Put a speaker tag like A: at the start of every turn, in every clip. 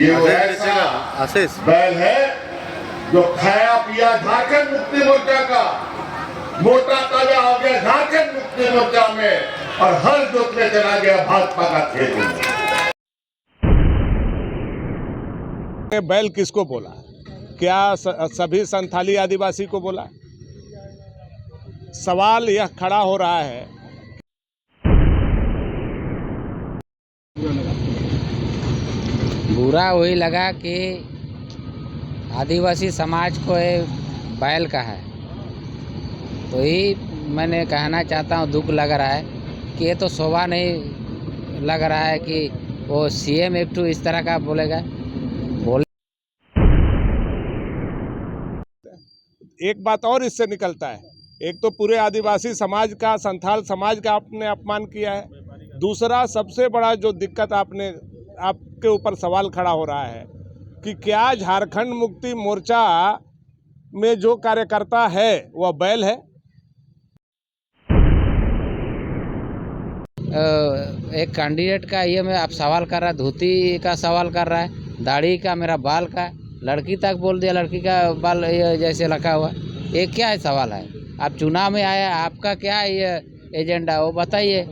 A: ये वो ऐसा बैल है जो खाया पिया झारखंड मुक्ति मोर्चा का, मोटा ताजा हो गया झारखंड मुक्ति मोर्चा में और हर जोतने चला गया भाजपा का खेत में।
B: बैल किसको बोला? क्या सभी संथाली आदिवासी को बोला? सवाल यह खड़ा हो रहा है।
C: बुरा वही लगा कि आदिवासी समाज को ये बैल का है, तो ही मैंने कहना चाहता हूँ, दुख लग रहा है कि ये तो शोभा नहीं लग रहा है कि वो सीएम एक ठू इस तरह का बोलेगा।
B: एक बात और इससे निकलता है, एक तो पूरे आदिवासी समाज का, संथाल समाज का आपने अपमान किया है। दूसरा सबसे बड़ा जो दिक्कत आपके ऊपर सवाल खड़ा हो रहा है कि क्या झारखंड मुक्ति मोर्चा में जो कार्यकर्ता है वह बैल है?
C: एक कैंडिडेट का ये मैं आप सवाल कर रहा है, धोती का सवाल कर रहा है, दाढ़ी का, मेरा बाल का, लड़की तक बोल दिया लड़की का बाल ये जैसे रखा हुआ। ये क्या है सवाल है? आप चुनाव में आया, आपका क्या है ये एजेंडा, वो बताइए।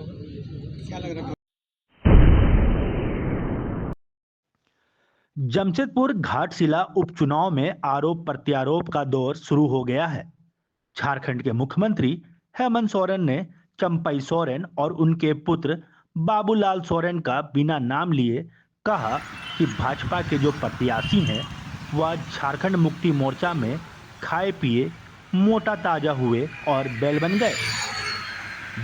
D: जमशेदपुर घाटशिला उपचुनाव में आरोप प्रत्यारोप का दौर शुरू हो गया है। झारखंड के मुख्यमंत्री हेमंत सोरेन ने चंपई सोरेन और उनके पुत्र बाबूलाल सोरेन का बिना नाम लिए कहा कि भाजपा के जो प्रत्याशी हैं वह झारखंड मुक्ति मोर्चा में खाए पिए मोटा ताजा हुए और बैल बन गए।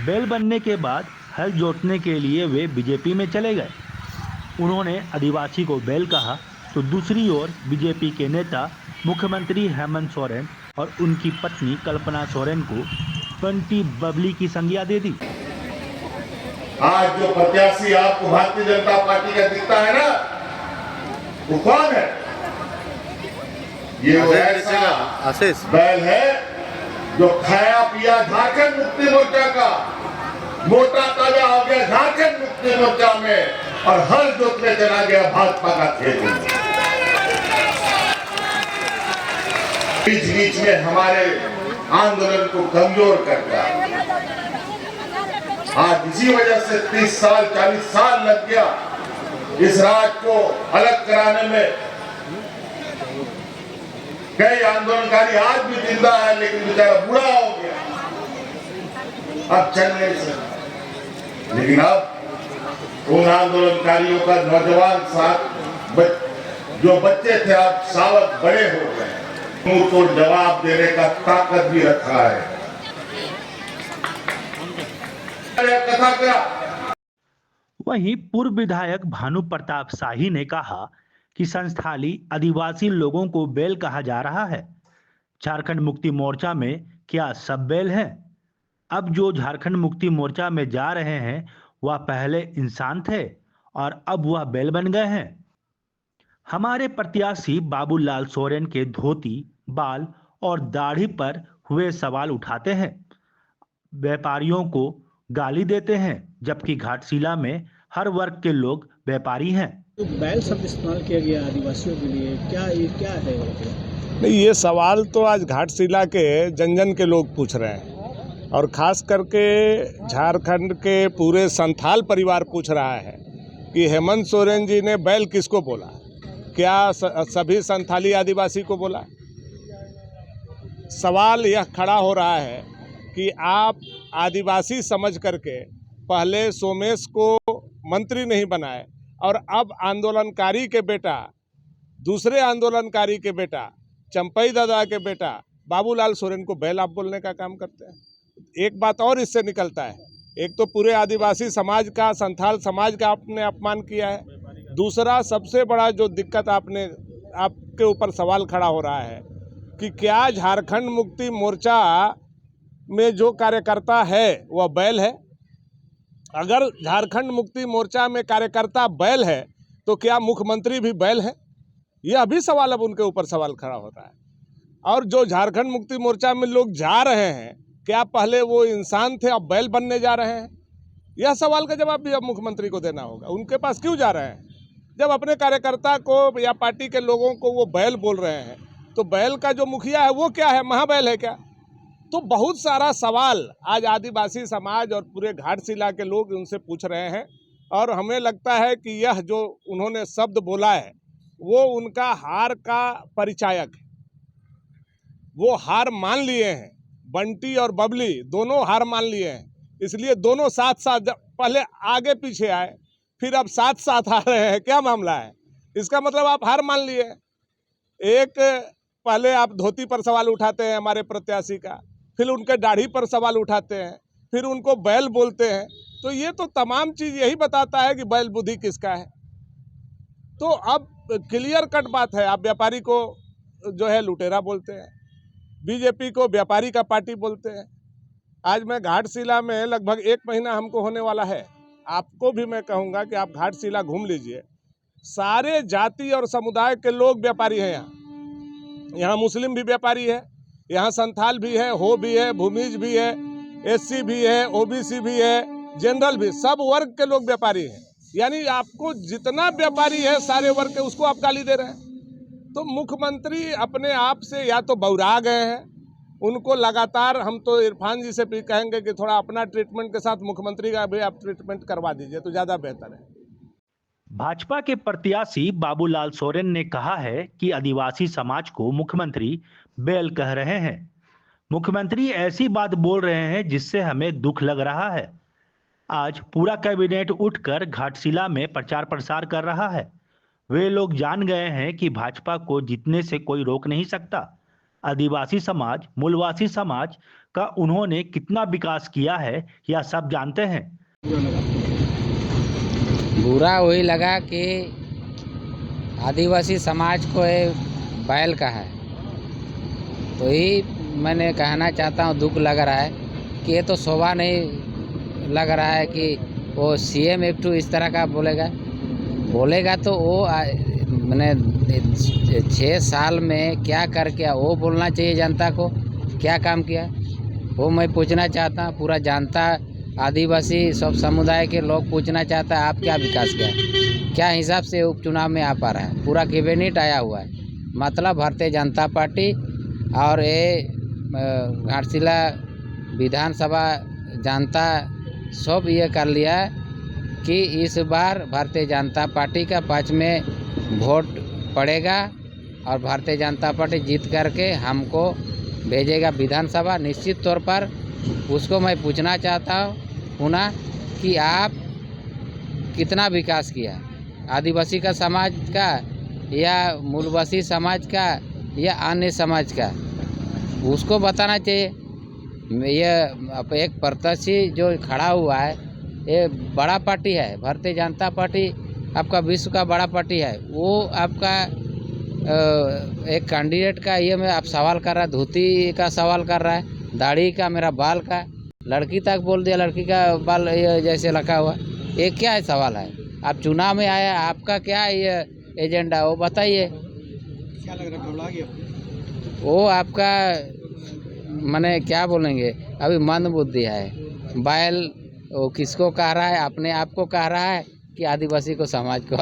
D: बैल बनने के बाद हल जोतने के लिए वे बीजेपी में चले गए। उन्होंने आदिवासी को बैल कहा तो दूसरी ओर बीजेपी के नेता मुख्यमंत्री हेमंत सोरेन और उनकी पत्नी कल्पना सोरेन को बंटी बबली की संज्ञा दे दी।
A: आज जो प्रत्याशी आपको भारतीय जनता पार्टी का दिखता है ना, वो कौन है? ये वो ऐसा बैल है जो खाया पिया झारखंड मुक्ति मोर्चा का, मोटा ताजा हो गया झारखंड मुक्ति मोर्चा में और हर जोतने चला गया भाजपा का खेत में। बीच बीच में हमारे आंदोलन को कमजोर करता है। आज इसी वजह से 30 साल 40 साल लग गया इस राज्य को अलग कराने में। कई आंदोलनकारी आज भी जिंदा है, लेकिन बेचारा बूढ़ा हो गया, अब चल नहीं सकता। लेकिन अब उन आंदोलनकारियों का नौजवान साथ जो बच्चे थे अब सावक बड़े हो गए, मुंह तोड़ जवाब देने का ताकत भी रखा है।
D: वहीं पूर्व विधायक भानु प्रताप शाही ने कहा कि संस्थाली आदिवासी लोगों को बैल कहा जा रहा है। झारखंड मुक्ति मोर्चा में क्या सब बैल हैं? अब जो झारखंड मुक्ति मोर्चा में जा रहे हैं वह पहले इंसान थे और अब वह बैल बन गए हैं। हमारे प्रत्याशी बाबूलाल सोरेन के धोती, बाल और दाढ़ी पर हुए सवाल उठाते हैं, व्यापारियों को गाली देते हैं, जबकि घाटशिला में हर वर्ग के लोग व्यापारी हैं।
E: तो बैल शब्द इस्तेमाल किया गया आदिवासियों के लिए, ये क्या है?
B: नहीं, ये सवाल तो आज घाटशिला के जन जन के लोग पूछ रहे हैं और खास करके झारखंड के पूरे संथाल परिवार पूछ रहा है कि हेमंत सोरेन जी ने बैल किसको बोला? क्या सभी संथाली आदिवासी को बोला? सवाल यह खड़ा हो रहा है कि आप आदिवासी समझ करके पहले सोमेश को मंत्री नहीं बनाए और अब आंदोलनकारी के बेटा, दूसरे आंदोलनकारी के बेटा, चंपई दादा के बेटा बाबूलाल सोरेन को बैल आप बोलने का काम करते हैं। एक बात और इससे निकलता है, एक तो पूरे आदिवासी समाज का, संथाल समाज का आपने अपमान किया है। दूसरा सबसे बड़ा जो दिक्कत आपके ऊपर सवाल खड़ा हो रहा है कि क्या झारखंड मुक्ति मोर्चा में जो कार्यकर्ता है वह बैल है? अगर झारखंड मुक्ति मोर्चा में कार्यकर्ता बैल है तो क्या मुख्यमंत्री भी बैल है? यह भी सवाल अब उनके ऊपर सवाल खड़ा होता है। और जो झारखंड मुक्ति मोर्चा में लोग जा रहे हैं, क्या पहले वो इंसान थे अब बैल बनने जा रहे हैं? यह सवाल का जवाब भी अब मुख्यमंत्री को देना होगा। उनके पास क्यों जा रहे हैं? जब अपने कार्यकर्ता को या पार्टी के लोगों को वो बैल बोल रहे हैं, तो बैल का जो मुखिया है वो क्या है, महाबैल है क्या? तो बहुत सारा सवाल आज आदिवासी समाज और पूरे घाटशिला के लोग उनसे पूछ रहे हैं, और हमें लगता है कि यह जो उन्होंने शब्द बोला है वो उनका हार का परिचायक है। वो हार मान लिए हैं, बंटी और बबली दोनों हार मान लिए हैं, इसलिए दोनों साथ साथ पहले आगे पीछे आए, फिर अब साथ साथ आ रहे हैं। क्या मामला है? इसका मतलब आप हार मान लिए। एक पहले आप धोती पर सवाल उठाते हैं हमारे प्रत्याशी का, फिर उनके दाढ़ी पर सवाल उठाते हैं, फिर उनको बैल बोलते हैं। तो ये तो तमाम चीज़ यही बताता है कि बैल बुद्धि किसका है। तो अब क्लियर कट बात है, आप व्यापारी को जो है लुटेरा बोलते हैं, बीजेपी को व्यापारी का पार्टी बोलते हैं। आज मैं घाटशिला में लगभग 1 महीना हमको होने वाला है, आपको भी मैं कहूँगा कि आप घाटशिला घूम लीजिए। सारे जाति और समुदाय के लोग व्यापारी हैं यहाँ मुस्लिम भी व्यापारी है, यहाँ संथाल भी है, हो भी है, भूमिज भी है, एससी भी है, ओबीसी भी है, जनरल भी, सब वर्ग के लोग व्यापारी हैं। यानी आपको जितना व्यापारी है सारे वर्ग के, उसको आप गाली दे रहे हैं। तो मुख्यमंत्री अपने आप से या तो बौरा गए हैं, उनको लगातार हम तो इरफान जी से भी कहेंगे कि थोड़ा अपना ट्रीटमेंट के साथ मुख्यमंत्री का भी आप ट्रीटमेंट करवा दीजिए तो ज़्यादा बेहतर है।
D: भाजपा के प्रत्याशी बाबूलाल सोरेन ने कहा है कि आदिवासी समाज को मुख्यमंत्री बैल कह रहे हैं। मुख्यमंत्री ऐसी बात बोल रहे हैं जिससे हमें दुख लग रहा है। आज पूरा कैबिनेट उठकर घाटशिला में प्रचार प्रसार कर रहा है। वे लोग जान गए हैं कि भाजपा को जीतने से कोई रोक नहीं सकता। आदिवासी समाज, मूलवासी समाज का उन्होंने कितना विकास किया है यह सब जानते हैं।
C: बुरा वही लगा कि आदिवासी समाज को ये बैल का है, तो ही मैंने कहना चाहता हूँ, दुख लग रहा है कि ये तो शोभा नहीं लग रहा है कि वो सीएम एक इस तरह का बोलेगा तो वो मैंने 6 साल में क्या कर किया वो बोलना चाहिए। जनता को क्या काम किया वो मैं पूछना चाहता हूँ। पूरा जनता, आदिवासी सब समुदाय के लोग पूछना चाहता है आप क्या विकास किया, क्या हिसाब से उपचुनाव में आ पा रहा है। पूरा कैबिनेट आया हुआ है, मतलब भारतीय जनता पार्टी और ये घाटशिला विधानसभा जनता सब ये कर लिया है कि इस बार भारतीय जनता पार्टी का 5 में वोट पड़ेगा और भारतीय जनता पार्टी जीत करके हमको भेजेगा विधानसभा। निश्चित तौर पर उसको मैं पूछना चाहता हूँ पुनः कि आप कितना विकास किया आदिवासी का समाज का या मूलवासी समाज का या अन्य समाज का, उसको बताना चाहिए। ये एक प्रत्याशी जो खड़ा हुआ है ये बड़ा पार्टी है, भारतीय जनता पार्टी आपका विश्व का बड़ा पार्टी है। वो आपका एक कैंडिडेट का ये मैं आप सवाल कर रहा है, धोती का सवाल कर रहा है, दाढ़ी का, मेरा बाल का, लड़की तक बोल दिया लड़की का बाल ये जैसे लगा हुआ। ये क्या है सवाल है? आप चुनाव में आया, आपका क्या ये एजेंडा वो बताइए।
E: क्या लग रहा है, घबरा गया?
C: वो आपका माने क्या बोलेंगे, अभी मंद बुद्धि है। बैल वो किसको कह रहा है? अपने आप को कह रहा है कि आदिवासी को समाज को